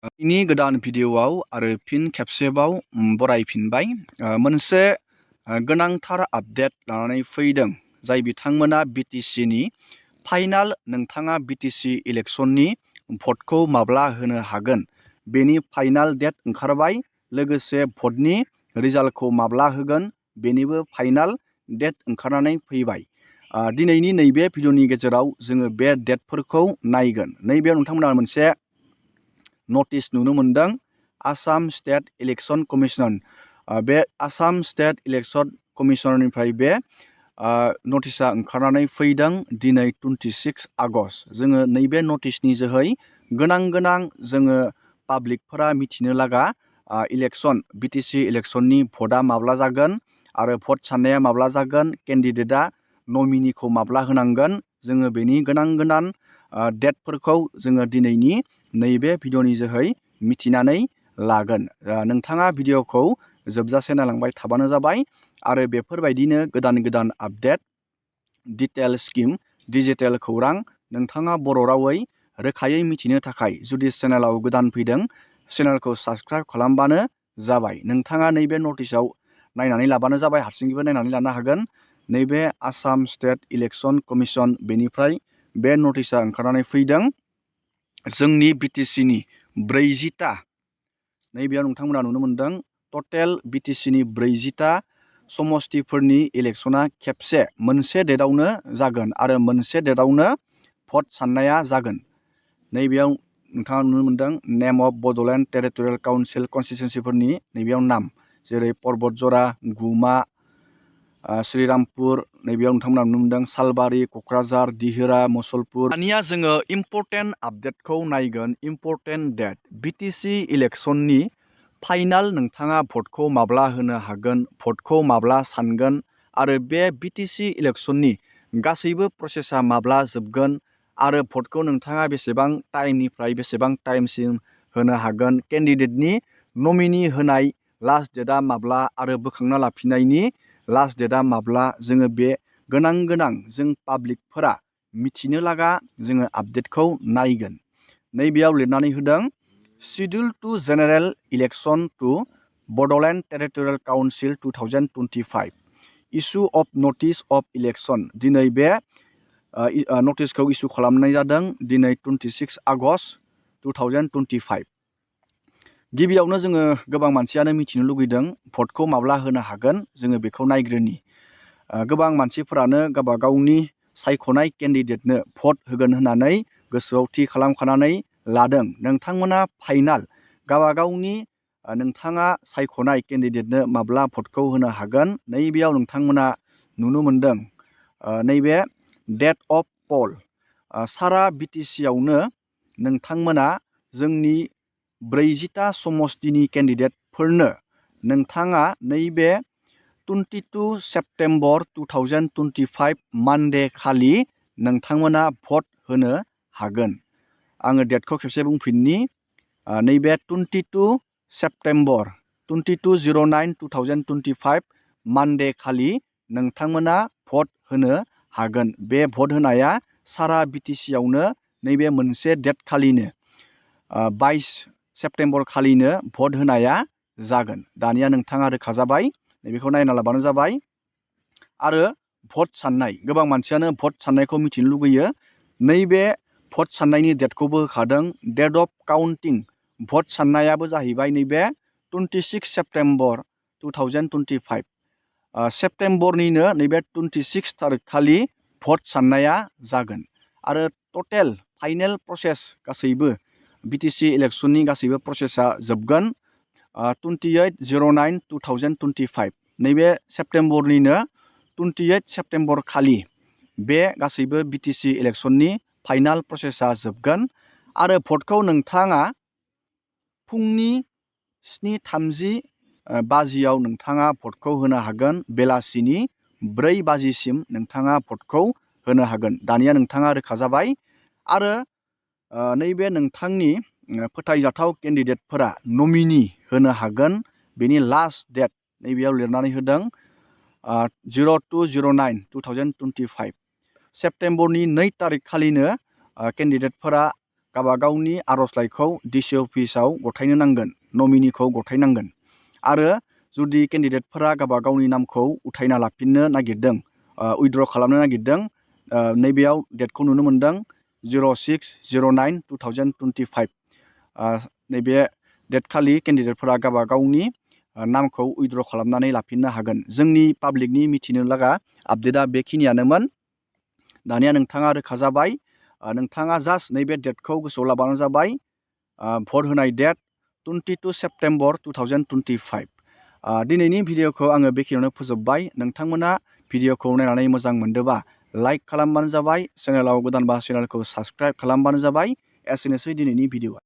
दिनैनि गोदान भिडिअ'आव आरो फिन खेबसेबाव बरायफिनबाय मोनसे गोनांथार आपडेट लानानै फैदों जाय बिथांमोना BTCनि फाइनाल नोंथाङा BTC इलेक्सननि भटखौ माब्ला होनो हागोन बेनि फाइनाल डेट ओंखारबाय लोगोसे भटनि रिजाल्टखौ माब्ला होगोन बेनिबो फाइनाल डेट ओंखारनानै फैबाय दिनैनि नैबे भिडिअ'नि गेजेराव जोङो बे डेटफोरखौ नायगोन नैबेयाव नोंथांमोना मोनसे नटिस नुनो मोनदों आसाम स्टेट इलेक्शन कमिसन बे आसाम स्टेट इलेक्शन कमिसननिफ्राय बे नटिसा ओंखारनानै फैदों दिनै 26 आगस्ट जोङो नैबे नटिसनि जोहै गोनां जोङो पाब्लिकफोरा मिथिनो लागा इलेक्शन BTC इलेक्शननि भटआ माब्ला जागोन आरो भट साननाया माब्ला जागोन केन्डिडेटआ नमिनिखौ माब्ला होनांगोन जोङो बेनि गोनां डेटफोरखौ जोङो दिनैनि नैबे भिडिअ'नि जोहै मिथिनानै लागोन नोंथाङा भिडिअ'खौ जोबजासे नायलांबाय थाबानो जाबाय आरो बेफोरबायदिनो गोदान आपडेट डिटेल स्किम डिजिटेल खौरां नोंथाङा बर' रावै रोखायै मिथिनो थाखाय जुदि चेनेलाव गोदान फैदों चेनेलखौ साबस्क्राइब खालामबानो जाबाय नोंथाङा नैबे नटिसआव नायनानै लाबानो जाबाय हारसिङैबो नायनानै लानो हागोन नैबे आसाम स्टेट इलेक्शन कमिसन बेनिफ्राय बे नटिसा ओंखारनानै फैदों जोंनि BTCनि 40टा नैबेयाव नोंथांमोना नुनो मोनदों टटेल BTCनि 40टा समस्तिफोरनि इलेक्शना खेबसे मोनसे डेटआवनो जागोन आरो मोनसे डेटआवनो भट साननाया जागोन नैबेयाव नोंथाङा नुनो मोनदों नेम अफ बड'लेण्ड टेरिटरियेल काउन्सिल कनस्टिटुएन्सिफोरनि नैबेयाव नाम जेरै पर्बतजरा गुमा श्रीरामपुर नैबेयाव नोंथांमोना नुनो मोनदों सालबारि क'क्राझार दिहिरा मुसलपुर दानिया जोङो इम्पर्टेन्ट आपडेटखौ नायगोन इम्पर्टेन्ट डेट BTC इलेक्शननि फाइनाल नोंथाङा भटखौ माब्ला होनो हागोन भटखौ माब्ला सानगोन आरो बे BTC इलेक्शननि गासैबो प्रसेसा माब्ला जोबगोन आरो भटखौ नोंथाङा बेसेबां टाइमनिफ्राय बेसेबां टाइमसिम होनो हागोन केन्डिडेटनि नमिनि होनाय लास्ट डेटआ माब्ला आरो बोखांना लाफिननायनि लास्ट डेटआ माब्ला जोङो बे गोनां जों पाब्लिकफोरा मिथिनो लागा जोङो आपडेटखौ नायगोन नैबेयाव लिरनानै होदों schedule to general election to Bodoland territorial council 2025 issue of notice of election दिनै बे नटिसखौ इस्यु खालामनाय जादों दिनै 26 आगस्ट 2025 गिबियावनो जोङो गोबां मानसियानो मिथिनो लुगैदों भटखौ माब्ला होनो हागोन जोङो बेखौ नायग्रोनि गोबां मानसिफोरानो गावबा गावनि सायख'नाय केन्डिडेटनो भट होगोन होननानै गोसोआव थि खालामखानानै लादों नोंथांमोना फाइनाल गावबा गावनि नोंथाङा सायख'नाय केन्डिडेटनो माब्ला भटखौ होनो हागोन नैबेयाव नोंथांमोना नुनो मोनदों नैबे डेट अफ पल सारा BTCआवनो नोंथांमोना जोंनि 40टा समस्तिनि केन्डिडेटफोरनो नोंथाङा नैबे 22 सेप्तेम्बर 2025 मानडे खालि नोंथांमोना भट होनो हागोन आङो डेटखौ खेबसे बुंफिननि नैबे 22 सेप्तेम्बर 22/09/2025 मानडे खालि नोंथांमोना भट होनो हागोन बे भट होनाया सारा BTCआवनो नैबे मोनसे डेट खालिनो 22 सेप्तेम्बर खालिनो भट होनाया जागोन दानिया नोंथाङा रोखा जाबाय नैबेखौ नायना लाबानो जाबाय आरो भट साननाय गोबां मानसियानो भट साननायखौ मिथिनो लुगैयो नैबे भट साननायनि डेटखौबो होखादों डेट अफ काउन्टिं भट साननायाबो जाहैबाय नैबे 26 सेप्तेम्बर 2025 सेप्तेम्बरनिनो नैबे 26 थारिख खालि भट साननाया जागोन आरो टटेल फाइनेल प्रसेस गासैबो BTC इलेक्शननि गासैबो प्रसेसा जोबगोन 28/09/2025 नैबे सेप्तेम्बरनिनो 28 सेप्तेम्बर खालि बे गासैबो BTC इलेक्शननि फाइनाल प्रसेसा जोबगोन आरो भटखौ नोंथाङा फुंनि 7:30 बाजियाव नोंथाङा भटखौ होनो हागोन बेलासिनि 4 बाजिसिम नोंथाङा भटखौ होनो हागोन दानिया नोंथाङा रोखा जाबाय आरो नैबे नोंथांनि फोथायजाथाव केन्डिडेटफोरा नमिनि होनो हागोन बेनि लास्ट डेट नैबेयाव लिरनानै होदों 02/09/2025 सेप्तेम्बरनि 2 तारिख खालिनो केन्डिडेटफोरा गावबागावनि आर'जलाइखौ डिसि अफिसाव गथायनो नांगोन, नमिनिखौ गथायनांगोन। आरो जुदि केन्डिडेटफोरा गावबागावनि नामखौ उथायना लाफिननो नागिरदों, उइथड्र खालामनो नागिरदों, नैबेयाव डेटखौ नुनो मोनदों 06/09/2025। नैबे डेटखालि केन्डिडेटफोरा गावबागावनि नामखौ उइथड्र खालामनानै लाफिननो हागोन। जोंनि पाब्लिकनि मिथिनो लागा आपडेटआ बेखिनियानोमोन। दानिया नोंथाङा रोखा जाबाय। नोंथाङा जास्ट नैबे डेटखौ गोसोआव लाबानो जाबाय। भट होनाय डेट 22 सेप्तेम्बर 2025। दिनैनि भिडिअखौ आङो बेखिनियावनो फोजोबबाय। नोंथांमोना भिडिअखौ नायनानै मोजां मोनदोंबा लाइक खालामबानो जाबाय, चेनेलाव गोदानबा चेनेलखौ साबस्क्राइब खालामबानो जाबाय। एसेनोसै दिनैनि भिडिअआ।